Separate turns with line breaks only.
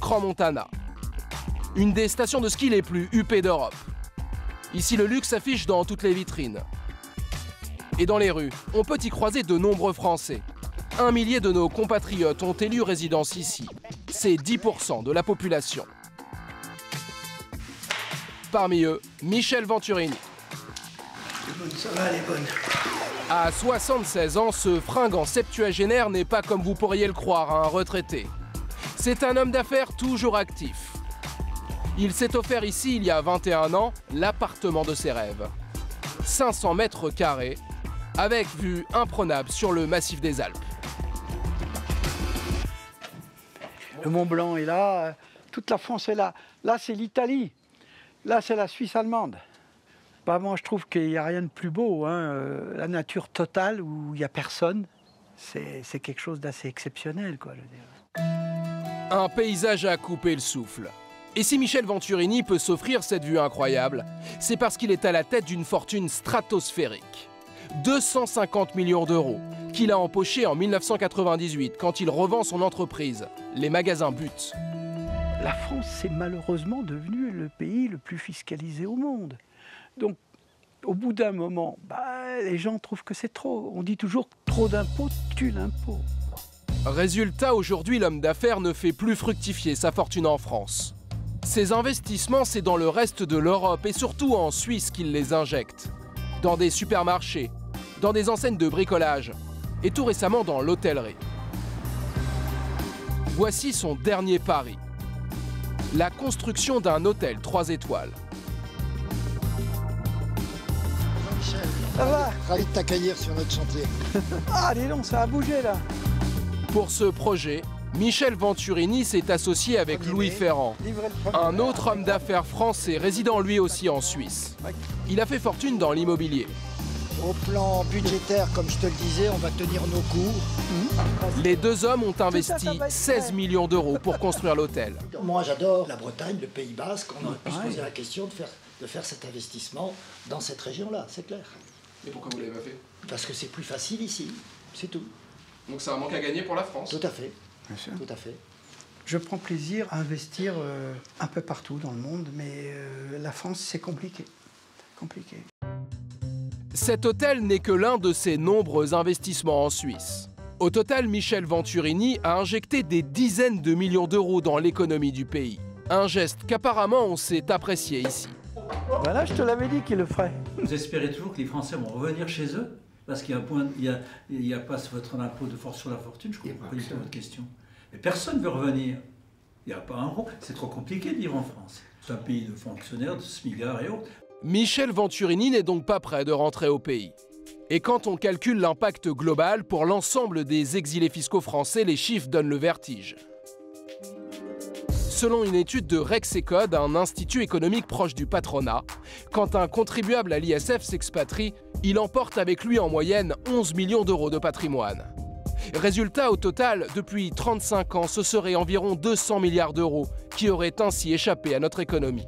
Crans-Montana. Une des stations de ski les plus huppées d'Europe. Ici, le luxe s'affiche dans toutes les vitrines. Et dans les rues, on peut y croiser de nombreux Français. 1 millier de nos compatriotes ont élu résidence ici. C'est 10% de la population. Parmi eux, Michel Venturini.
Ça va, elle est bonne.
À 76 ans, ce fringant septuagénaire n'est pas comme vous pourriez le croire, un retraité. C'est un homme d'affaires toujours actif. Il s'est offert ici, il y a 21 ans, l'appartement de ses rêves. 500 mètres carrés, avec vue imprenable sur le massif des Alpes.
Le Mont Blanc est là, toute la France est là. Là, c'est l'Italie. Là, c'est la Suisse allemande. Bah, moi, je trouve qu'il n'y a rien de plus beau. La nature totale où il n'y a personne, c'est quelque chose d'assez exceptionnel, quoi, je veux dire.
Un paysage à couper le souffle. Et si Michel Venturini peut s'offrir cette vue incroyable, c'est parce qu'il est à la tête d'une fortune stratosphérique. 250 millions d'euros qu'il a empoché en 1998 quand il revend son entreprise, les magasins But.
La France, c'est malheureusement devenu le pays le plus fiscalisé au monde. Donc, au bout d'un moment, les gens trouvent que c'est trop. On dit toujours trop d'impôts tue l'impôt.
Résultat, aujourd'hui, l'homme d'affaires ne fait plus fructifier sa fortune en France. Ses investissements, c'est dans le reste de l'Europe et surtout en Suisse qu'il les injecte. Dans des supermarchés, dans des enseignes de bricolage et tout récemment dans l'hôtellerie. Voici son dernier pari. La construction d'un hôtel 3 étoiles.
Ça va?
Ravi de t'accueillir sur notre chantier.
Ah, dis donc, ça a bougé, là.
Pour ce projet, Michel Venturini s'est associé avec Louis Ferrand, un autre homme d'affaires français résidant lui aussi en Suisse. Il a fait fortune dans l'immobilier.
Au plan budgétaire, comme je te le disais, on va tenir nos coups.
Les deux hommes ont investi 16 millions d'euros pour construire l'hôtel.
Moi, j'adore la Bretagne, le Pays Basque. On aurait pu se poser la question de faire cet investissement dans cette région-là, c'est clair.
Et pourquoi vous ne l'avez pas fait?
Parce que c'est plus facile ici, c'est tout.
Donc c'est un manque à gagner pour la France.
Tout à fait.
Bien sûr.
Tout à fait.
Je prends plaisir à investir un peu partout dans le monde, mais la France, c'est compliqué. Compliqué.
Cet hôtel n'est que l'un de ses nombreux investissements en Suisse. Au total, Michel Venturini a injecté des dizaines de millions d'euros dans l'économie du pays. Un geste qu'apparemment on s'est apprécié ici.
Voilà, je te l'avais dit qu'il le ferait.
Vous espérez toujours que les Français vont revenir chez eux? Parce qu'il y a pas votre impôt de force sur la fortune, je comprends pas du tout votre question. Mais personne ne veut revenir. Il n'y a pas un rond. C'est trop compliqué de vivre en France. C'est un pays de fonctionnaires, de smigards et autres.
Michel Venturini n'est donc pas prêt de rentrer au pays. Et quand on calcule l'impact global pour l'ensemble des exilés fiscaux français, les chiffres donnent le vertige. Selon une étude de Rexecode, un institut économique proche du patronat, quand un contribuable à l'ISF s'expatrie, il emporte avec lui en moyenne 11 millions d'euros de patrimoine. Résultat, au total, depuis 35 ans, ce serait environ 200 milliards d'euros qui auraient ainsi échappé à notre économie.